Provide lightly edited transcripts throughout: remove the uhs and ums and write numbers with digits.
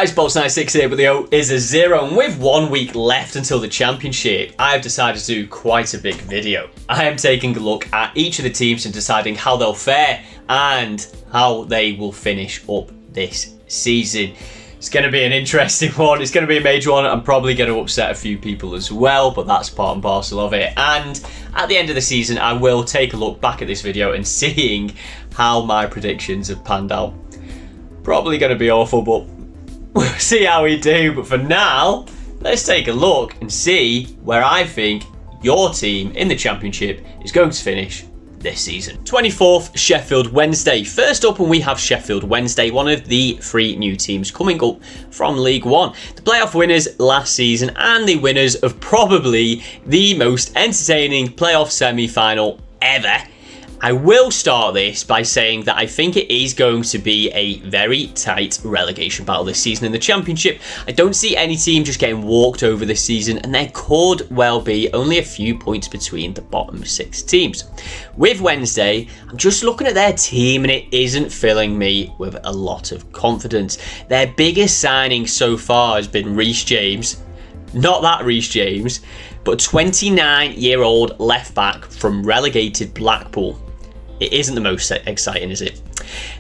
Guys, Bolts96 here, but the O is a 0, and with 1 week left until the championship, I have decided to do quite a big video. I am taking a look at each of the teams and deciding how they'll fare and how they will finish up this season. It's going to be an interesting one. It's going to be a major one. I'm probably going to upset a few people as well, but that's part and parcel of it. And at the end of the season, I will take a look back at this video and seeing how my predictions have panned out. Probably going to be awful, but we'll see how we do. But for now, let's take a look and see where I think your team in the championship is going to finish this season. 24th, Sheffield Wednesday. First up, and we have Sheffield Wednesday, one of the 3 new teams coming up from League One. The playoff winners last season and the winners of probably the most entertaining playoff semi-final ever. I will start this by saying that I think it is going to be a very tight relegation battle this season in the Championship. I don't see any team just getting walked over this season, and there could well be only a few points between the bottom 6 teams. With Wednesday, I'm just looking at their team and it isn't filling me with a lot of confidence. Their biggest signing so far has been Reece James. Not that Reece James, but 29-year-old left back from relegated Blackpool. It isn't the most exciting, is it?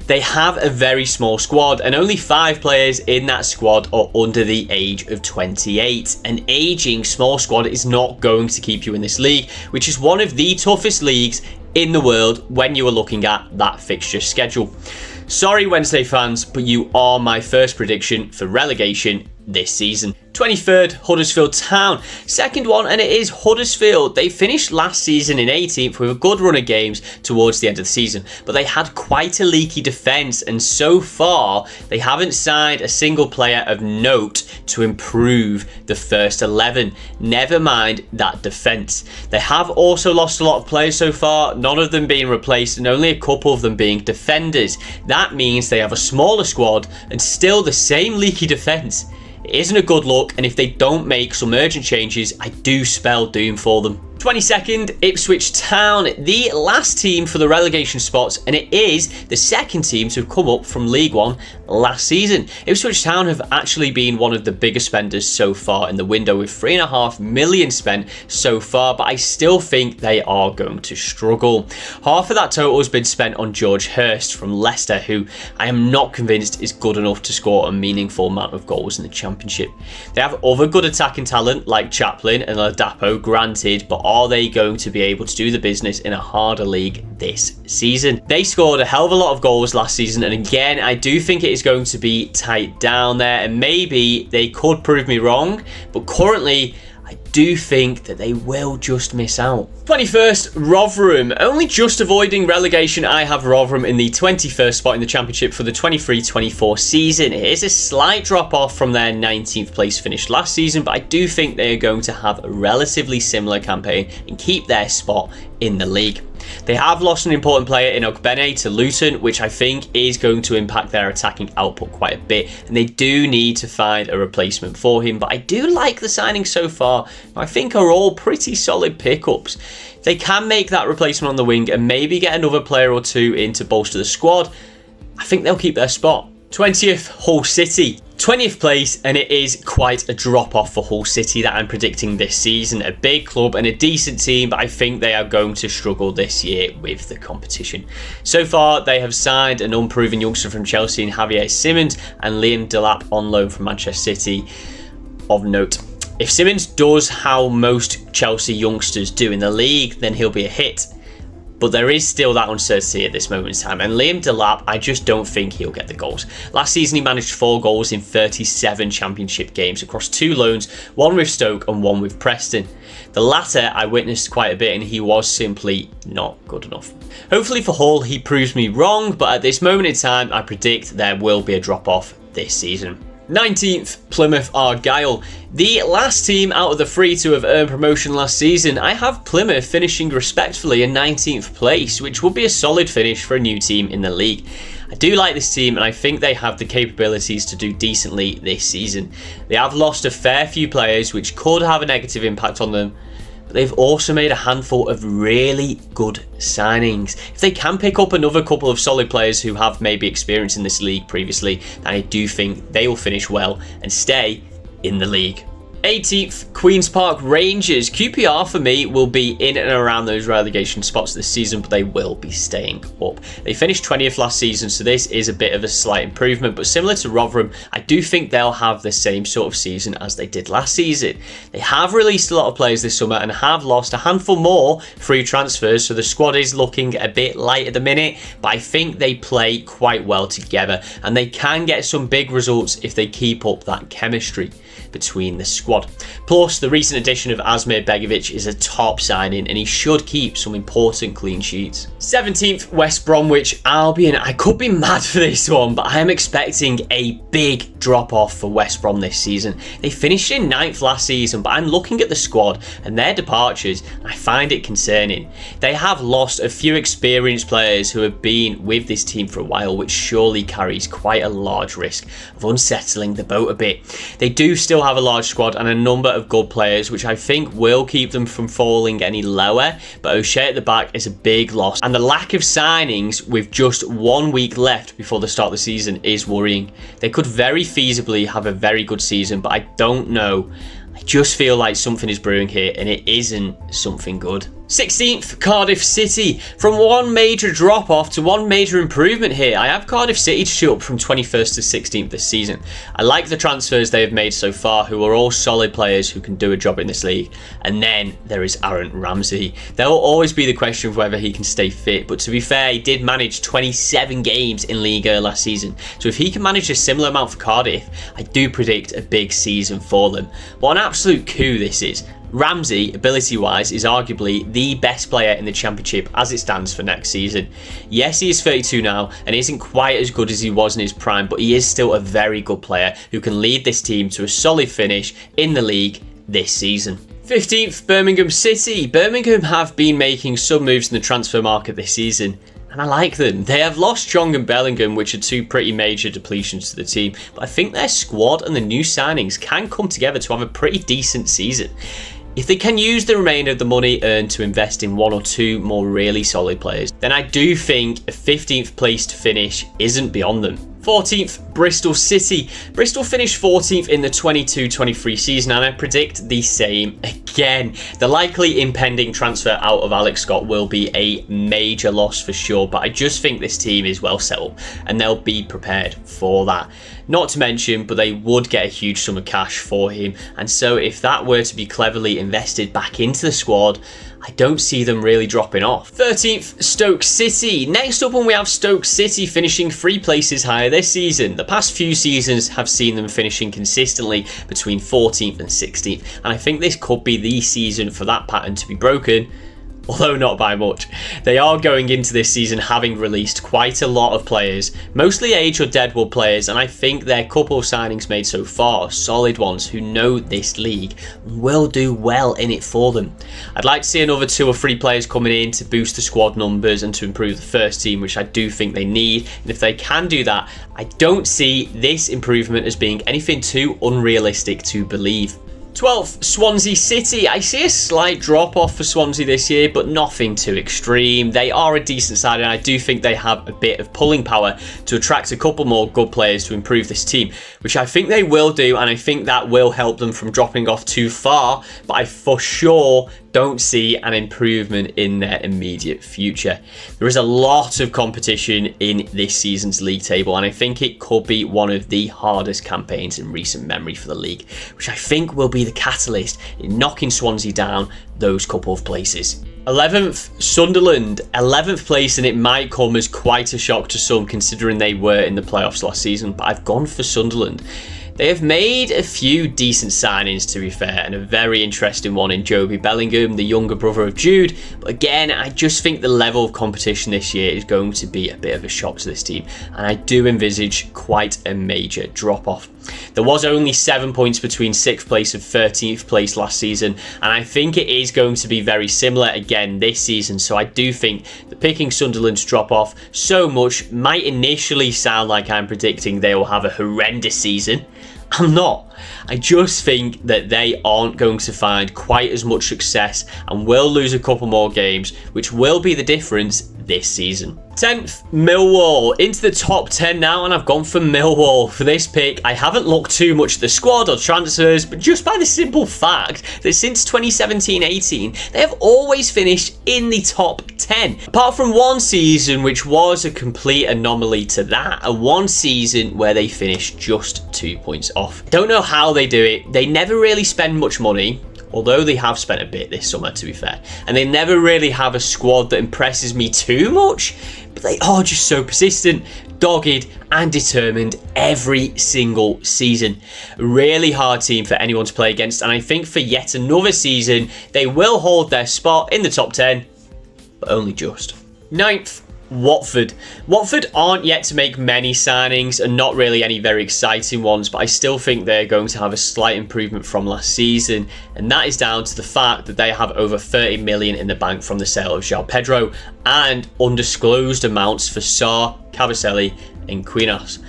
They have a very small squad, and only 5 players in that squad are under the age of 28. An aging small squad is not going to keep you in this league, which is one of the toughest leagues in the world when you are looking at that fixture schedule. Sorry, Wednesday fans, but you are my first prediction for relegation this season. 23rd, Huddersfield Town. Second one, and it is Huddersfield. They finished last season in 18th with a good run of games towards the end of the season, but they had quite a leaky defence, and so far they haven't signed a single player of note to improve the first 11. Never mind that defence. They have also lost a lot of players so far, none of them being replaced and only a couple of them being defenders. That means they have a smaller squad and still the same leaky defence. It isn't a good look, and if they don't make some urgent changes, I do spell doom for them. 22nd, Ipswich Town, the last team for the relegation spots, and it is the second team to have come up from League One last season. Ipswich Town have actually been one of the biggest spenders so far in the window, with £3.5 million spent so far, but I still think they are going to struggle. Half of that total has been spent on George Hurst from Leicester, who I am not convinced is good enough to score a meaningful amount of goals in the Championship. They have other good attacking talent like Chaplin and Ladapo, granted, but are they going to be able to do the business in a harder league this season? They scored a hell of a lot of goals last season, and again, I do think it is going to be tight down there, and maybe they could prove me wrong, but currently I do think that they will just miss out. 21st, Rotherham. Only just avoiding relegation, I have Rotherham in the 21st spot in the Championship for the 23-24 season. It is a slight drop off from their 19th place finish last season, but I do think they are going to have a relatively similar campaign and keep their spot in the league. They have lost an important player in Ogbene to Luton, which I think is going to impact their attacking output quite a bit, and they do need to find a replacement for him, but I do like the signings so far. I think are all pretty solid pickups. If they can make that replacement on the wing and maybe get another player or 2 in to bolster the squad, I think they'll keep their spot. 20th, Hull City. 20th place, and it is quite a drop off for Hull City that I'm predicting this season. A big club and a decent team, but I think they are going to struggle this year with the competition. So far, they have signed an unproven youngster from Chelsea in Javier Simmons and Liam Delap on loan from Manchester City. Of note, if Simmons does how most Chelsea youngsters do in the league, then he'll be a hit. But there is still that uncertainty at this moment in time. And Liam Delap, I just don't think he'll get the goals. Last season, he managed 4 goals in 37 Championship games across 2 loans, one with Stoke and one with Preston. The latter, I witnessed quite a bit, and he was simply not good enough. Hopefully for Hull, he proves me wrong, but at this moment in time, I predict there will be a drop-off this season. 19th, Plymouth Argyle. The last team out of the 3 to have earned promotion last season, I have Plymouth finishing respectfully in 19th place, which would be a solid finish for a new team in the league. I do like this team, and I think they have the capabilities to do decently this season. They have lost a fair few players, which could have a negative impact on them, but they've also made a handful of really good signings. If they can pick up another couple of solid players who have maybe experience in this league previously, then I do think they will finish well and stay in the league. 18th, Queen's Park Rangers. QPR for me will be in and around those relegation spots this season, but they will be staying up. They finished 20th last season, so this is a bit of a slight improvement, but similar to Rotherham, I do think they'll have the same sort of season as they did last season. They have released a lot of players this summer and have lost a handful more through transfers, so the squad is looking a bit light at the minute, but I think they play quite well together and they can get some big results if they keep up that chemistry between the squad. Plus, the recent addition of Asmir Begovic is a top signing and he should keep some important clean sheets. 17th, West Bromwich Albion. I could be mad for this one, but I am expecting a big drop off for West Brom this season. They finished in 9th last season, but I'm looking at the squad and their departures and I find it concerning. They have lost a few experienced players who have been with this team for a while, which surely carries quite a large risk of unsettling the boat a bit. They do still have a large squad and a number of good players, which I think will keep them from falling any lower, but O'Shea at the back is a big loss, and the lack of signings with just 1 week left before the start of the season is worrying. They could very feasibly have a very good season, but I don't know. I just feel like something is brewing here and it isn't something good. 16th, Cardiff City. From one major drop off to one major improvement here, I have Cardiff City to shoot up from 21st to 16th this season. I like the transfers they have made so far, who are all solid players who can do a job in this league. And then there is Aaron Ramsey. There will always be the question of whether he can stay fit, but to be fair, he did manage 27 games in Liga last season. So if he can manage a similar amount for Cardiff, I do predict a big season for them. What an absolute coup this is. Ramsey, ability-wise, is arguably the best player in the Championship as it stands for next season. Yes, he is 32 now and isn't quite as good as he was in his prime, but he is still a very good player who can lead this team to a solid finish in the league this season. 15th, Birmingham City. Birmingham have been making some moves in the transfer market this season, and I like them. They have lost Chong and Bellingham, which are two pretty major depletions to the team, but I think their squad and the new signings can come together to have a pretty decent season. If they can use the remainder of the money earned to invest in one or two more really solid players, then I do think a 15th place to finish isn't beyond them. 14th, Bristol City. Bristol finished 14th in the 22-23 season, and I predict the same again. The likely impending transfer out of Alex Scott will be a major loss for sure, but I just think this team is well set up and they'll be prepared for that. Not to mention, but they would get a huge sum of cash for him, and so if that were to be cleverly invested back into the squad, I don't see them really dropping off. 13th, Stoke City. Next up, we have Stoke City finishing 3 places higher this season. The past few seasons have seen them finishing consistently between 14th and 16th, and I think this could be the season for that pattern to be broken, although not by much. They are going into this season having released quite a lot of players, mostly age or deadwood players, and I think their couple of signings made so far are solid ones who know this league and will do well in it for them. I'd like to see another 2 or 3 players coming in to boost the squad numbers and to improve the first team, which I do think they need, and if they can do that, I don't see this improvement as being anything too unrealistic to believe. 12th, Swansea City. I see a slight drop off for Swansea this year, but nothing too extreme. They are a decent side and I do think they have a bit of pulling power to attract a couple more good players to improve this team, which I think they will do, and I think that will help them from dropping off too far, but I for sure don't see an improvement in their immediate future. There is a lot of competition in this season's league table, and I think it could be one of the hardest campaigns in recent memory for the league, which I think will be the catalyst in knocking Swansea down those couple of places. 11th, Sunderland. 11th place, and it might come as quite a shock to some considering they were in the playoffs last season, but I've gone for Sunderland. They have made a few decent signings, to be fair, and a very interesting one in Joby Bellingham, the younger brother of Jude. But again, I just think the level of competition this year is going to be a bit of a shock to this team, and I do envisage quite a major drop-off. There was only 7 points between 6th place and 13th place last season, and I think it is going to be very similar again this season, so I do think that picking Sunderland to drop off so much might initially sound like I'm predicting they will have a horrendous season. I'm not. I just think that they aren't going to find quite as much success and will lose a couple more games, which will be the difference this season. 10th, Millwall. Into the top 10 now, and I've gone for Millwall for this pick. I haven't looked too much at the squad or transfers, but just by the simple fact that since 2017-18, they have always finished in the top 10. Apart from one season, which was a complete anomaly to that, and one season where they finished just 2 points off. Don't know how they do it. They never really spend much money, although they have spent a bit this summer, to be fair. And they never really have a squad that impresses me too much, but they are just so persistent, dogged and determined every single season. A really hard team for anyone to play against, and I think for yet another season, they will hold their spot in the top 10, but only just. 9th, Watford. Watford aren't yet to make many signings and not really any very exciting ones, but I still think they're going to have a slight improvement from last season, and that is down to the fact that they have over 30 million in the bank from the sale of João Pedro and undisclosed amounts for Sarr, Cavaselli and Quinas.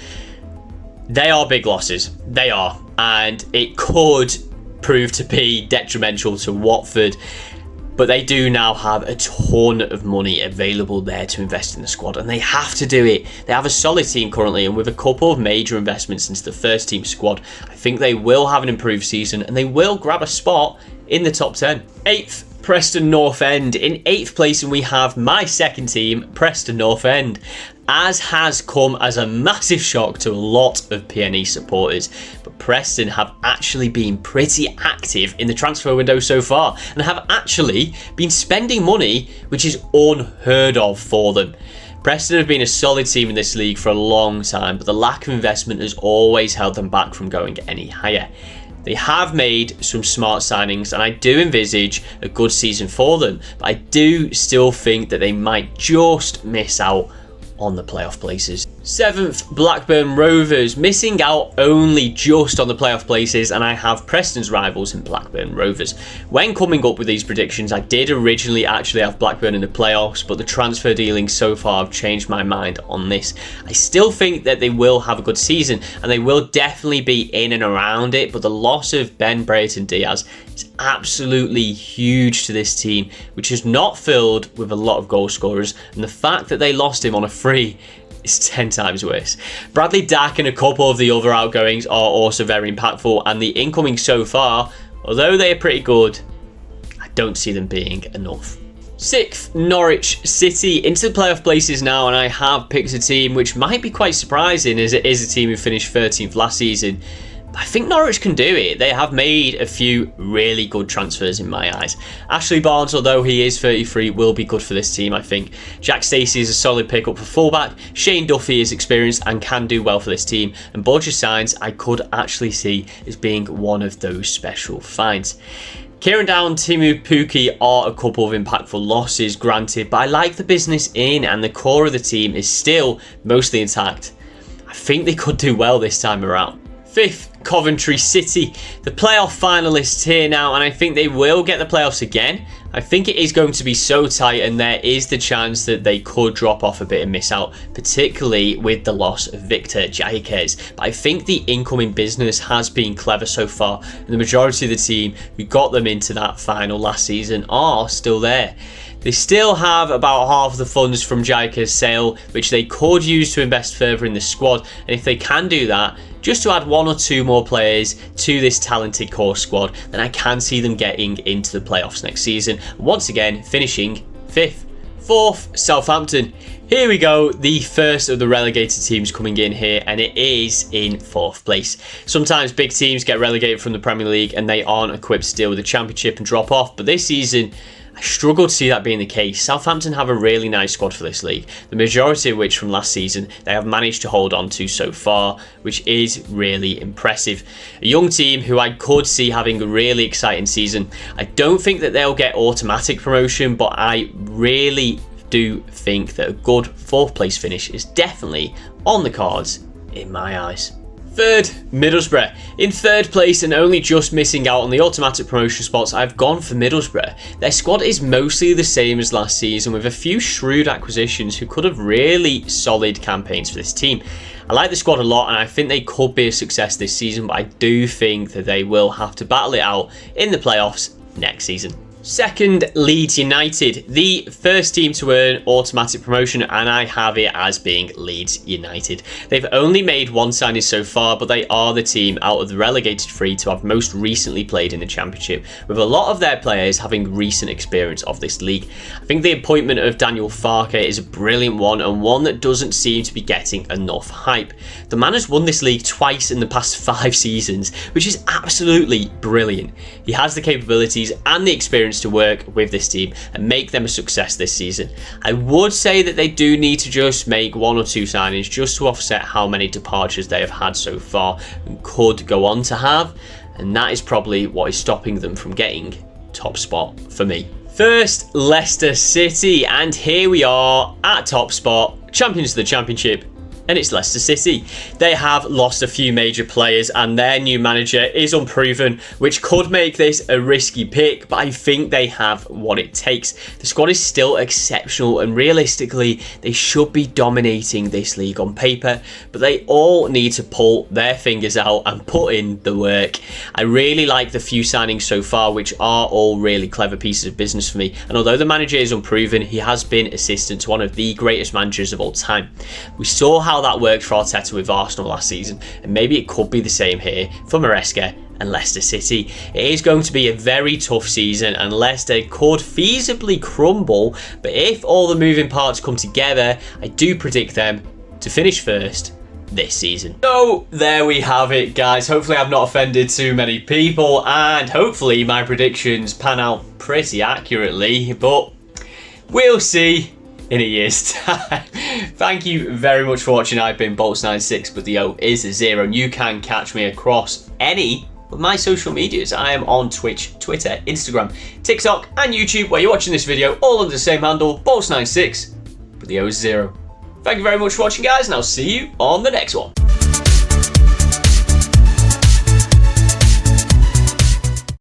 They are big losses. They are, and it could prove to be detrimental to Watford. But they do now have a ton of money available there to invest in the squad, and they have to do it. They have a solid team currently, and with a couple of major investments into the first team squad, I think they will have an improved season and they will grab a spot in the top 10. 8th, Preston North End. In 8th place, and we have my second team, Preston North End. As has come as a massive shock to a lot of PNE supporters, but Preston have actually been pretty active in the transfer window so far and have actually been spending money which is unheard of for them. Preston have been a solid team in this league for a long time, but the lack of investment has always held them back from going any higher. They have made some smart signings, and I do envisage a good season for them, but I do still think that they might just miss out on the playoff places. 7th, Blackburn Rovers, missing out only just on the playoff places, and I have Preston's rivals in Blackburn Rovers. When coming up with these predictions, I did originally actually have Blackburn in the playoffs, but the transfer dealings so far have changed my mind on this. I still think that they will have a good season, and they will definitely be in and around it, but the loss of Ben Brayton Diaz is absolutely huge to this team, which is not filled with a lot of goal scorers, and the fact that they lost him on a free is 10 times worse. Bradley Dack and a couple of the other outgoings are also very impactful, and the incoming so far, although they are pretty good, I don't see them being enough. 6th, Norwich City, into the playoff places now, and I have picked a team which might be quite surprising, as it is a team who finished 13th last season. I think Norwich can do it. They have made a few really good transfers in my eyes. Ashley Barnes, although he is 33, will be good for this team, I think. Jack Stacey is a solid pickup for fullback. Shane Duffy is experienced and can do well for this team. And Borja Sainz, I could actually see as being one of those special finds. Kieran Down, Timu Pukki are a couple of impactful losses, granted, but I like the business in, and the core of the team is still mostly intact. I think they could do well this time around. 5th, Coventry City, the playoff finalists here now, and I think they will get the playoffs again. I think it is going to be so tight, and there is the chance that they could drop off a bit and miss out, particularly with the loss of Victor Jaquez. But I think the incoming business has been clever so far, and the majority of the team who got them into that final last season are still there. They still have about half of the funds from Jaquez's sale, which they could use to invest further in the squad, and if they can do that, just to add 1 or 2 more players to this talented core squad, then I can see them getting into the playoffs next season, once again finishing 5th. 4th, Southampton. Here we go, the first of the relegated teams coming in here, and it is in 4th place. Sometimes big teams get relegated from the Premier League and they aren't equipped to deal with the Championship and drop off, but this season I struggle to see that being the case. Southampton have a really nice squad for this league, the majority of which from last season they have managed to hold on to so far, which is really impressive. A young team who I could see having a really exciting season. I don't think that they'll get automatic promotion, but I really do think that a good 4th place finish is definitely on the cards in my eyes. Third, Middlesbrough. In third place and only just missing out on the automatic promotion spots, I've gone for Middlesbrough. Their squad is mostly the same as last season, with a few shrewd acquisitions who could have really solid campaigns for this team. I like the squad a lot and I think they could be a success this season, but I do think that they will have to battle it out in the playoffs next season. Second, Leeds United, the first team to earn automatic promotion, and I have it as being Leeds United. They've only made one signing so far, but they are the team out of the relegated three to have most recently played in the Championship, with a lot of their players having recent experience of this league. I think the appointment of Daniel Farke is a brilliant one, and one that doesn't seem to be getting enough hype. The man has won this league twice in the past 5 seasons, which is absolutely brilliant. He has the capabilities and the experience to work with this team and make them a success this season. I would say that they do need to just make 1 or 2 signings just to offset how many departures they have had so far and could go on to have, and that is probably what is stopping them from getting top spot for me. First, Leicester City, and here we are at top spot, champions of the Championship, and it's Leicester City. They have lost a few major players and their new manager is unproven, which could make this a risky pick, but I think they have what it takes. The squad is still exceptional and realistically they should be dominating this league on paper, but they all need to pull their fingers out and put in the work. I really like the few signings so far, which are all really clever pieces of business for me, and although the manager is unproven, he has been assistant to one of the greatest managers of all time. We saw how that worked for Arteta with Arsenal last season, and maybe it could be the same here for Maresca and Leicester City. It is going to be a very tough season and Leicester could feasibly crumble, but if all the moving parts come together, I do predict them to finish first this season. So there we have it, guys. Hopefully I've not offended too many people and hopefully my predictions pan out pretty accurately, but we'll see in a year's time. Thank you very much for watching. I've been Bolts96, but the O is a 0, and you can catch me across any of my social medias. I am on Twitch, Twitter, Instagram, TikTok, and YouTube, where you're watching this video, all under the same handle, Bolts96, but the O is 0. Thank you very much for watching, guys, and I'll see you on the next one.